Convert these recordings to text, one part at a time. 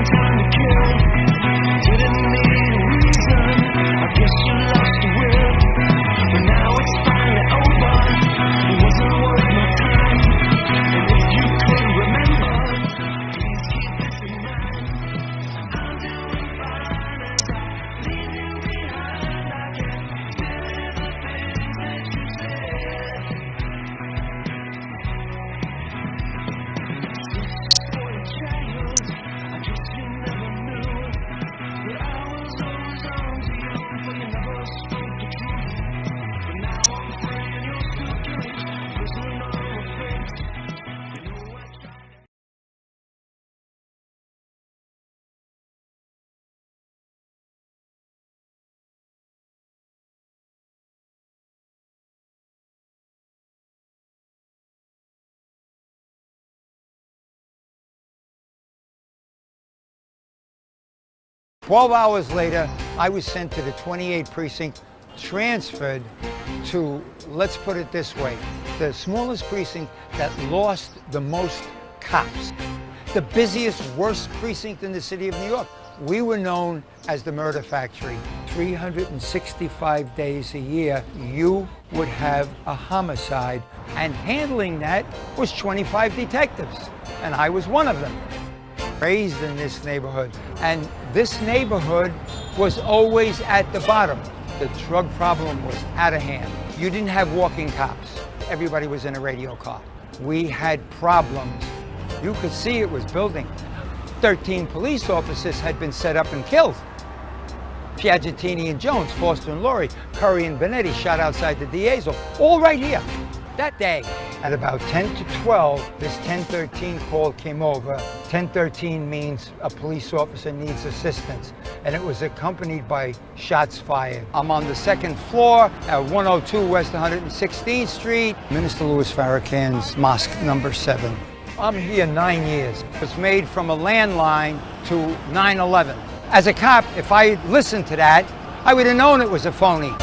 time to kill. Didn't need a reason. I guess you lost the will. But now it's finally over. It wasn't worth my time. And if you could remember, please keep this in mind. I'm doing fine as I leave you behind. I can still hear the things that you said. For your childhood, I guess you never knew that I was always on to you, but you never spoke the truth. But now I'm free and you're still caged, prisoner of fate. You know I tried. Hours later, I was sent to the 28th precinct, transferred to, let's put it this way, the smallest precinct that lost the most cops. The busiest, worst precinct in the city of New York. We were known as the murder factory. 365 days a year, you would have a homicide, and handling that was 25 detectives, and I was one of them. Raised in this neighborhood, and this neighborhood was always at the bottom. The drug problem was out of hand. You didn't have walking cops. Everybody was in a radio car. We had problems. You could see it was building. 13 police officers had been set up and killed. Piagettini and Jones, Foster and Laurie, Curry and Benetti shot outside the DA's office, all right here. That day, at about 10 to 12, this 1013 call came over. 1013 means a police officer needs assistance, and it was accompanied by shots fired. I'm on the second floor at 102 West 116th Street, Minister Louis Farrakhan's Mosque number 7. I'm here 9 years. It was made from a landline to 9/11. As a cop, if I listened to that, I would have known it was a phony.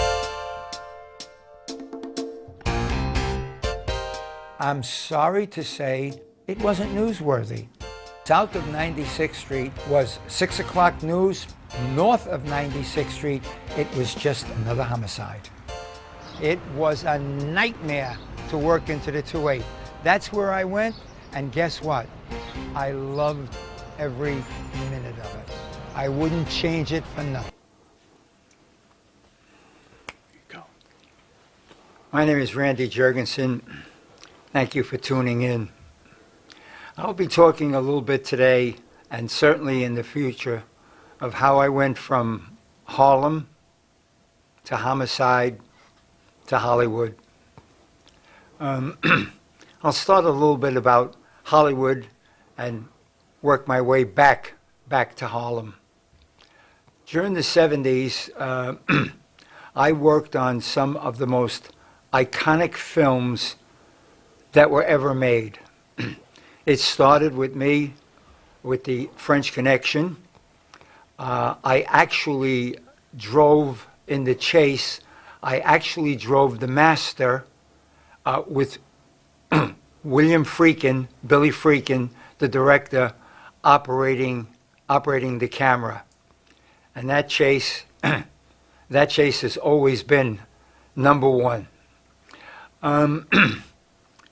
I'm sorry to say it wasn't newsworthy. South of 96th Street was 6 o'clock news. North of 96th Street, it was just another homicide. It was a nightmare to work into the 2-8. That's where I went, and guess what? I loved every minute of it. I wouldn't change it for nothing. Go. My name is Randy Jurgensen. Thank you for tuning in. I'll be talking a little bit today, and certainly in the future, of how I went from Harlem to homicide to Hollywood. I'll start a little bit about Hollywood and work my way back to Harlem. During the 70s, I worked on some of the most iconic films that were ever made. It started with me with the French Connection. I actually drove in the chase. I actually drove The Master with William Friedkin, Billy Friedkin, the director, operating the camera. And that chase has always been #1.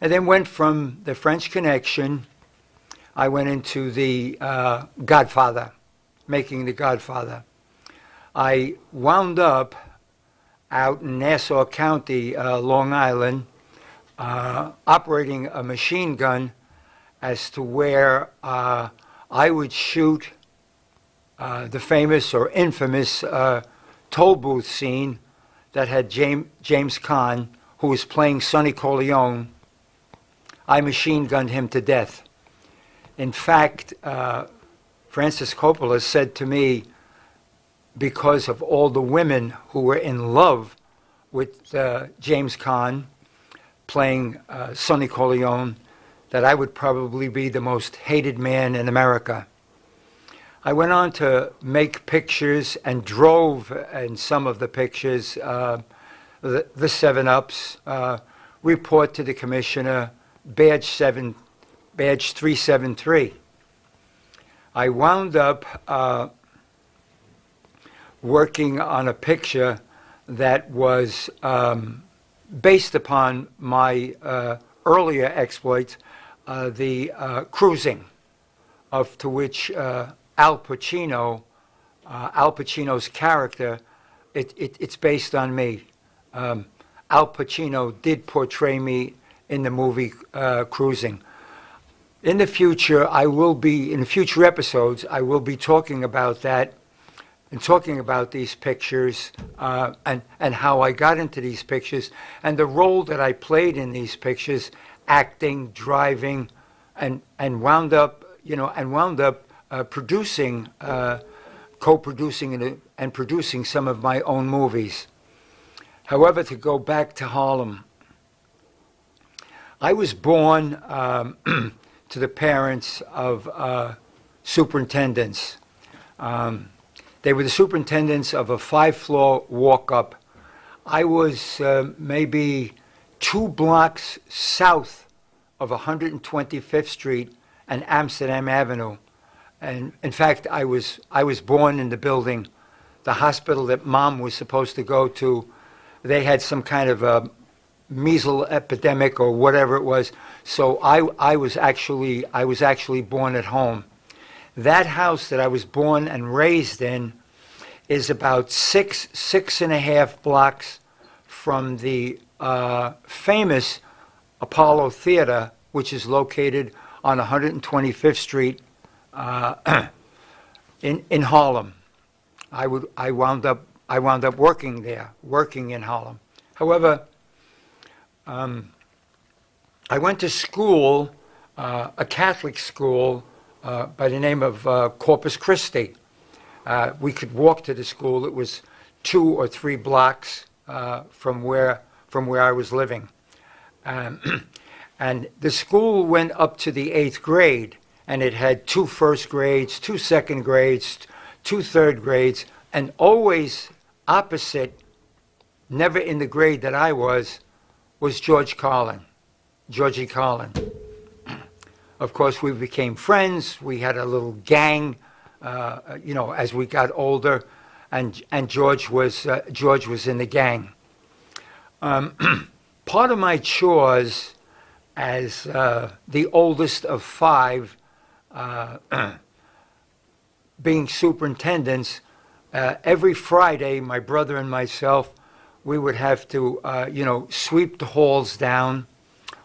And then went from the French Connection, I went into the Godfather, making the Godfather. I wound up out in Nassau County, Long Island, operating a machine gun as to where I would shoot the famous or infamous toll booth scene that had James Caan, who was playing Sonny Corleone. I machine-gunned him to death. In fact, Francis Coppola said to me, because of all the women who were in love with James Caan playing Sonny Corleone, that I would probably be the most hated man in America. I went on to make pictures and drove in some of the pictures, the 7-Ups, Report to the Commissioner, Badge 373. I wound up working on a picture that was based upon my earlier exploits, the cruising, to which Al Pacino's character, it's based on me. Al Pacino did portray me in the movie Cruising. In the future, in future episodes, I will be talking about that and talking about these pictures and how I got into these pictures and the role that I played in these pictures, acting, driving, and wound up producing, co-producing and producing some of my own movies. However, to go back to Harlem, I was born to the parents of superintendents. They were the superintendents of a 5-floor walk-up. I was maybe 2 blocks south of 125th Street and Amsterdam Avenue. And in fact, I was born in the building, the hospital that Mom was supposed to go to. They had some kind of a measles epidemic or whatever it was. So I was actually born at home. That house that I was born and raised in is about six and a half blocks from the famous Apollo Theater, which is located on 125th Street in Harlem. I wound up working there, working in Harlem. However, I went to school, a Catholic school by the name of Corpus Christi. We could walk to the school. It was 2 or 3 blocks from where I was living. And the school went up to the 8th grade, and it had 2 first grades, 2 second grades, 2 third grades, and always opposite, never in the grade that I was Georgie Carlin. Of course, we became friends. We had a little gang, as we got older, and George was in the gang. Part of my chores as the oldest of 5, being superintendents, every Friday, my brother and myself, we would have to, sweep the halls down,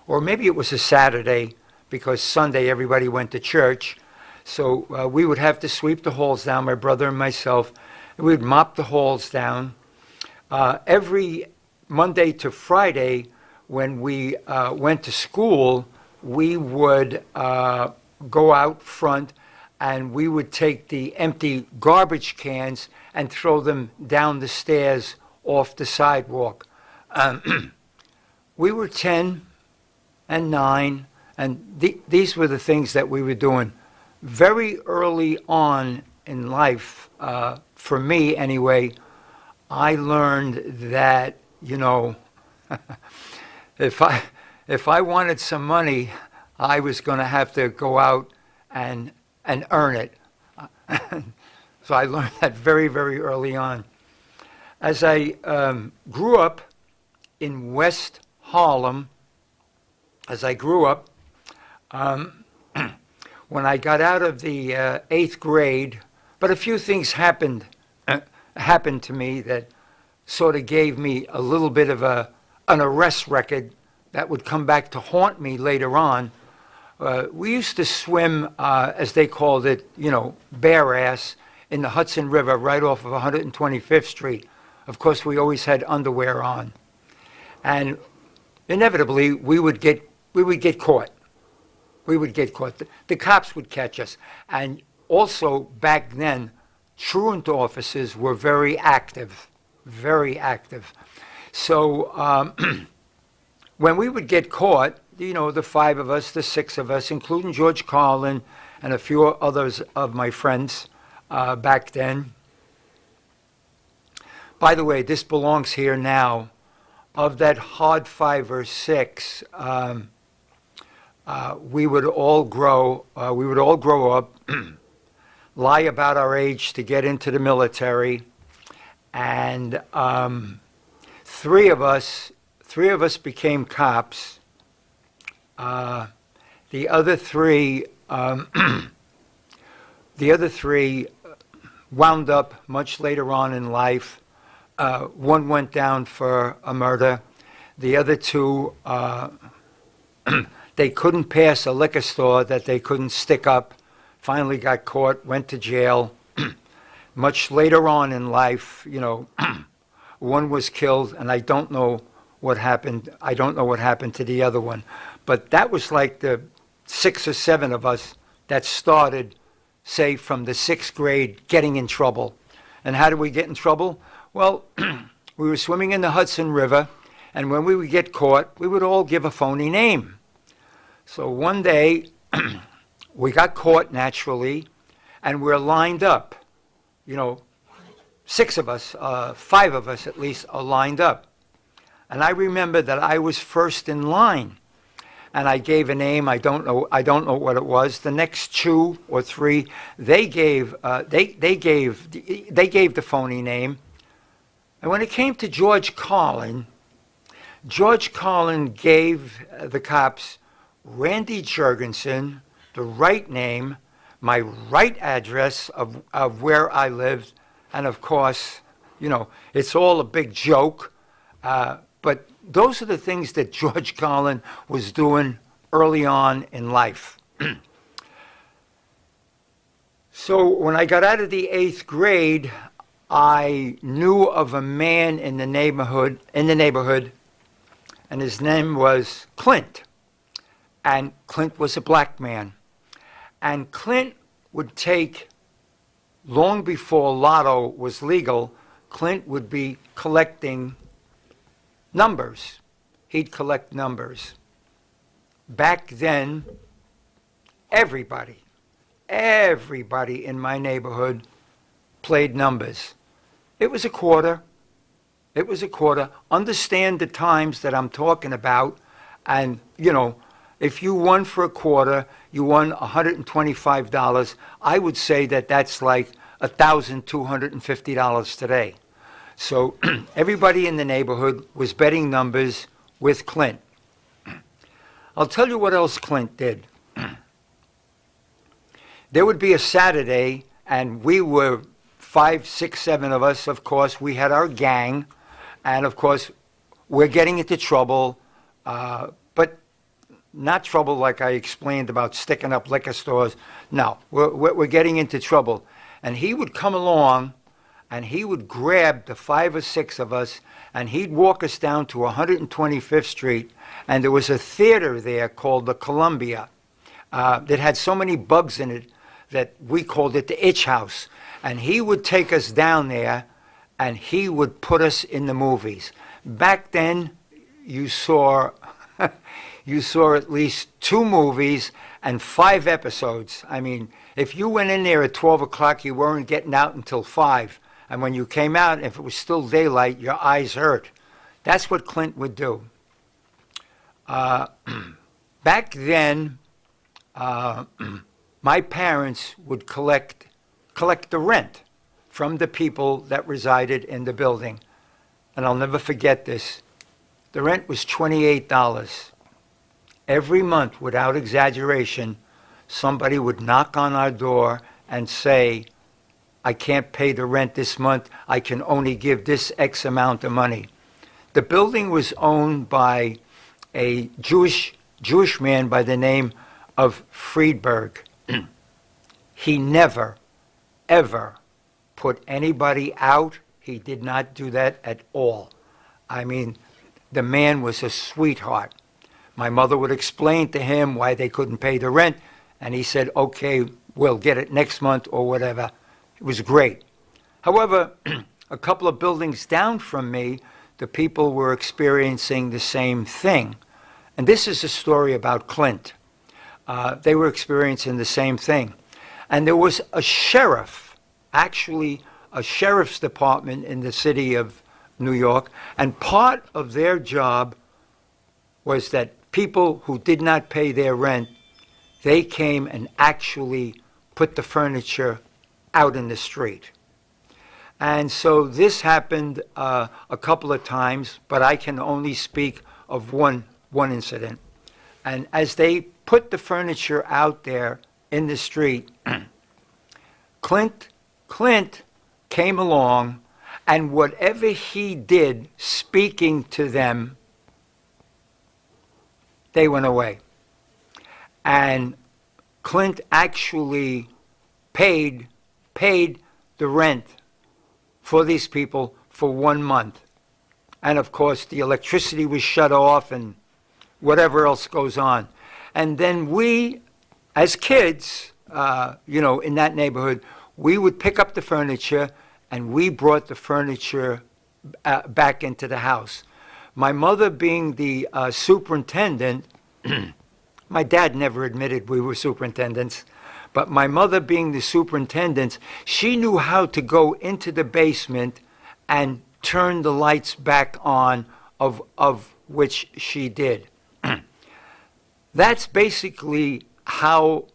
or maybe it was a Saturday, because Sunday everybody went to church. So we would have to sweep the halls down, my brother and myself. And we would mop the halls down. Every Monday to Friday, when we went to school, we would go out front and we would take the empty garbage cans and throw them down the stairs off the sidewalk. We were 10 and 9, and these were the things that we were doing. Very early on in life, for me anyway, I learned that, if I wanted some money, I was going to have to go out and earn it. So I learned that very, very early on. As I grew up in West Harlem, when I got out of the 8th grade, but a few things happened to me that sort of gave me a little bit of an arrest record that would come back to haunt me later on. We used to swim, as they called it, bare ass in the Hudson River right off of 125th Street. Of course, we always had underwear on. And inevitably, we would get caught. We would get caught. The cops would catch us. And also, back then, truant officers were very active, very active. So when we would get caught, the 5 of us, the 6 of us, including George Carlin and a few others of my friends back then. By the way, this belongs here now. Of that hard 5 or 6, we would all grow up, lie about our age to get into the military. And three of us became cops. The other three, the other three wound up much later on in life. One went down for a murder. The other two, they couldn't pass a liquor store that they couldn't stick up. Finally got caught, went to jail. Much later on in life, you know, one was killed, and I don't know what happened. I don't know what happened to the other one. But that was like the 6 or 7 of us that started, say, from the 6th grade, getting in trouble. And how did we get in trouble? Well, we were swimming in the Hudson River, and when we would get caught, we would all give a phony name. So one day, we got caught naturally, and we're lined up. You know, 6 of us, 5 of us at least, are lined up. And I remember that I was first in line, and I gave a name. I don't know what it was. The next 2 or 3, they gave the phony name. And when it came to George Carlin gave the cops Randy Jurgensen, the right name, my right address of where I lived, and of course, you know, it's all a big joke, but those are the things that George Carlin was doing early on in life. So when I got out of the 8th grade, I knew of a man in the neighborhood, and his name was Clint, and Clint was a black man. And Clint would take, long before lotto was legal, Clint would be collecting numbers. He'd collect numbers. Back then, everybody in my neighborhood played numbers. It was a quarter. Understand the times that I'm talking about, and, you know, if you won for a quarter, you won $125. I would say that that's like $1,250 today. So everybody in the neighborhood was betting numbers with Clint. I'll tell you what else Clint did. There would be a Saturday, and we were 5, 6, 7 of us. Of course, we had our gang, and of course, we're getting into trouble, but not trouble like I explained about sticking up liquor stores. No, we're getting into trouble. And he would come along, and he would grab the 5 or 6 of us, and he'd walk us down to 125th Street, and there was a theater there called the Columbia that had so many bugs in it that we called it the Itch House. And he would take us down there, and he would put us in the movies. Back then, you saw at least 2 movies and 5 episodes. I mean, if you went in there at 12 o'clock, you weren't getting out until 5. And when you came out, if it was still daylight, your eyes hurt. That's what Clint would do. Back then, my parents would collect the rent from the people that resided in the building. And I'll never forget this. The rent was $28. Every month, without exaggeration, somebody would knock on our door and say, I can't pay the rent this month. I can only give this X amount of money. The building was owned by a Jewish man by the name of Friedberg. He never, ever put anybody out. He did not do that at all. I mean, the man was a sweetheart. My mother would explain to him why they couldn't pay the rent, and he said, okay, we'll get it next month or whatever. It was great. However, a couple of buildings down from me, the people were experiencing the same thing. And this is a story about Clint. They were experiencing the same thing. And there was a sheriff, actually a sheriff's department in the city of New York, and part of their job was that people who did not pay their rent, they came and actually put the furniture out in the street. And so this happened a couple of times, but I can only speak of one incident. And as they put the furniture out there in the street, Clint came along, and whatever he did speaking to them, they went away. And Clint actually paid the rent for these people for 1 month. And of course, the electricity was shut off and whatever else goes on. And then we, as kids, in that neighborhood, we would pick up the furniture and we brought the furniture back into the house. My mother being the superintendent, my dad never admitted we were superintendents, but my mother being the superintendent, she knew how to go into the basement and turn the lights back on, of which she did. That's basically how,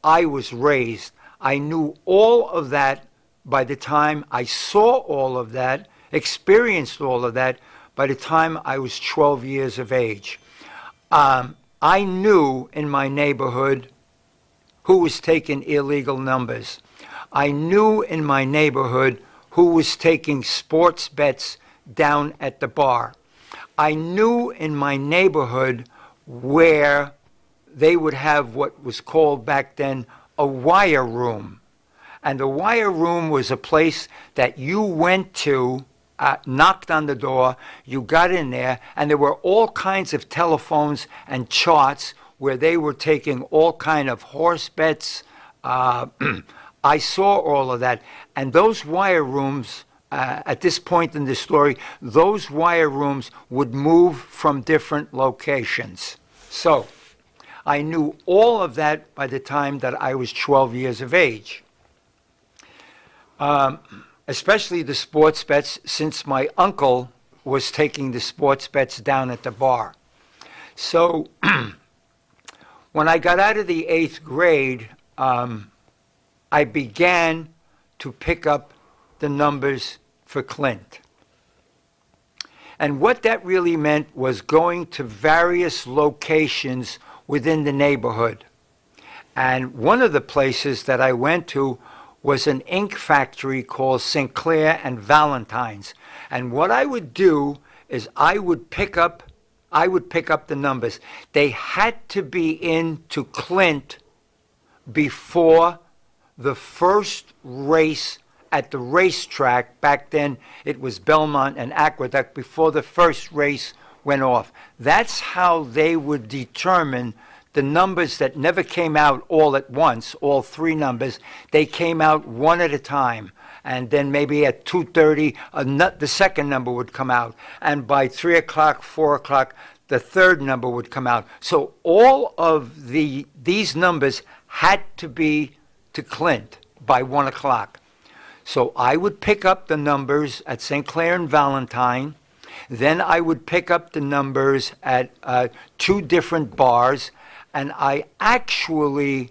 I was raised. I knew all of that by the time I saw all of that, experienced all of that, by the time I was 12 years of age. I knew in my neighborhood who was taking illegal numbers. I knew in my neighborhood who was taking sports bets down at the bar. I knew in my neighborhood where they would have what was called back then a wire room. And the wire room was a place that you went to, knocked on the door, you got in there, and there were all kinds of telephones and charts where they were taking all kind of horse bets. I saw all of that. And those wire rooms, at this point in the story, those wire rooms would move from different locations. So I knew all of that by the time that I was 12 years of age. Especially the sports bets, since my uncle was taking the sports bets down at the bar. So when I got out of the 8th grade, I began to pick up the numbers for Clint. And what that really meant was going to various locations within the neighborhood. And one of the places that I went to was an ink factory called Sinclair and Valentine's. And what I would do is I would pick up the numbers. They had to be into Clint before the first race at the racetrack. Back then it was Belmont and Aqueduct, before the first race went off. That's how they would determine the numbers that never came out all at once, all 3 numbers. They came out one at a time. And then maybe at 2:30, the second number would come out. And by 3 o'clock, 4 o'clock, the third number would come out. So all of these numbers had to be to Clint by 1 o'clock. So I would pick up the numbers at St. Clair and Valentine. Then I would pick up the numbers at 2 different bars. And I actually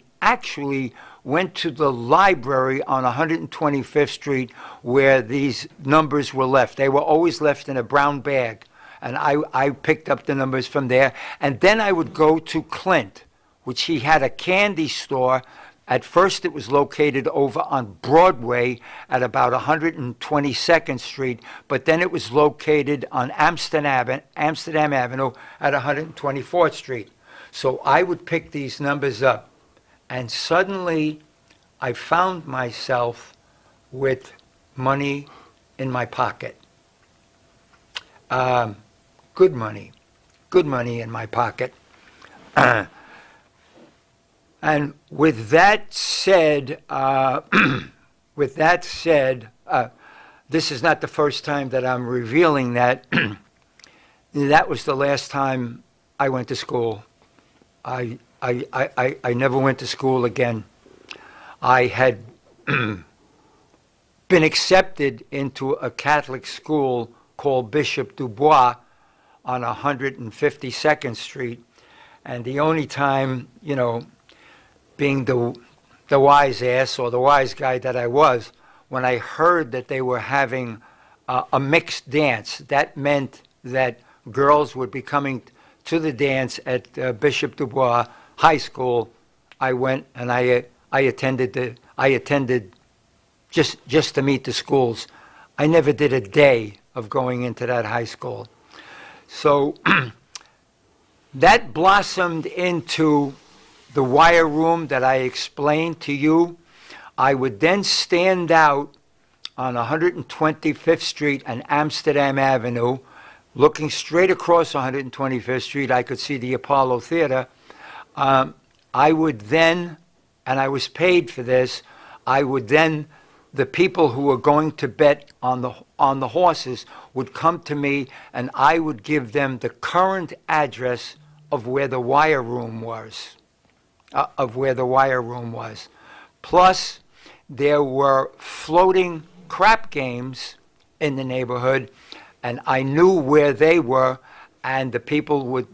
went to the library on 125th Street where these numbers were left. They were always left in a brown bag. And I picked up the numbers from there. And then I would go to Clint, which he had a candy store. At first it was located over on Broadway at about 122nd Street, but then it was located on Amsterdam Avenue at 124th Street. So I would pick these numbers up, and suddenly I found myself with money in my pocket. Good money in my pocket. And with that said, this is not the first time that I'm revealing that. That was the last time I went to school. I never went to school again. I had been accepted into a Catholic school called Bishop Dubois on 152nd Street. And the only time, being the the wise ass or the wise guy that I was, when I heard that they were having a mixed dance. That meant that girls would be coming to the dance at Bishop Dubois High School. I went and I attended just to meet the schools. I never did a day of going into that high school. So that blossomed into the wire room that I explained to you. I would then stand out on 125th Street and Amsterdam Avenue, looking straight across 125th Street. I could see the Apollo Theater. I would then, and I was paid for this, the people who were going to bet on the horses would come to me, and I would give them the current address of where the wire room was, Plus, there were floating crap games in the neighborhood, and I knew where they were, and the people would,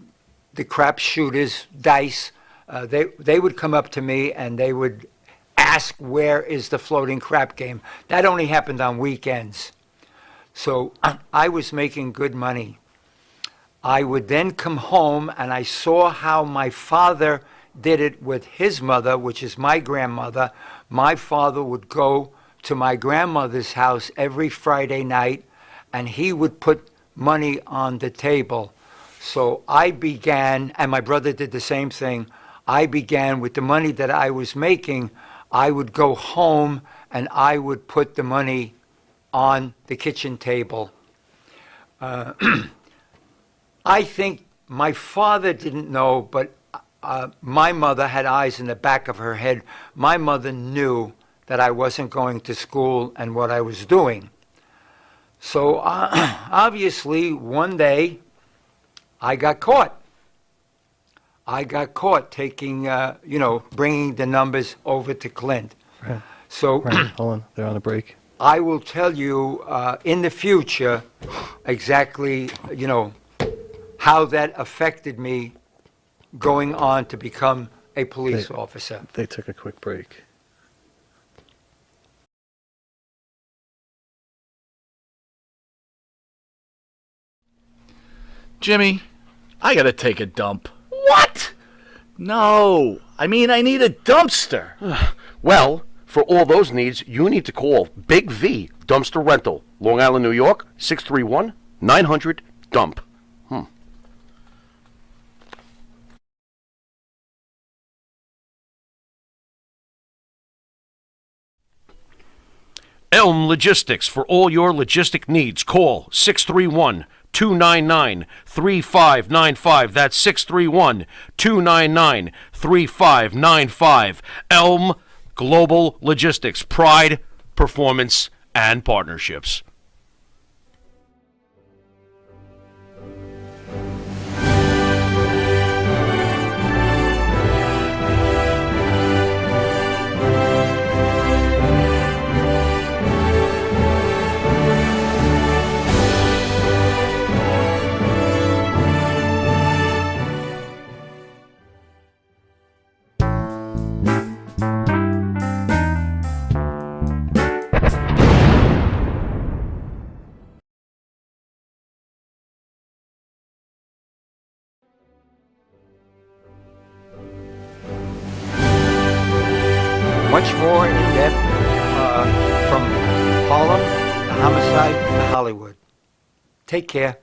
the crap shooters, dice, they would come up to me and they would ask, where is the floating crap game? That only happened on weekends. So I was making good money. I would then come home and I saw how my father did it with his mother, which is my grandmother. My father would go to my grandmother's house every Friday night and he would put money on the table. So I began, and my brother did the same thing. I began with the money that I was making. I would go home and I would put the money on the kitchen table. I think my father didn't know, but my mother had eyes in the back of her head. My mother knew that I wasn't going to school and what I was doing. So obviously one day I got caught. I got caught taking, bringing the numbers over to Clint. Right. So Right. Hold on, they're on a break. I will tell you in the future exactly, how that affected me going on to become a police officer. They took a quick break. Jimmy, I gotta take a dump. What? No, I mean I need a dumpster. Well, for all those needs, you need to call Big V Dumpster Rental, Long Island, New York, 631-900-DUMP. Elm Logistics. For all your logistic needs, call 631-299-3595. That's 631-299-3595. Elm Global Logistics. Pride, performance, and partnerships. Much more in depth from Harlem to homicide to Hollywood. Take care.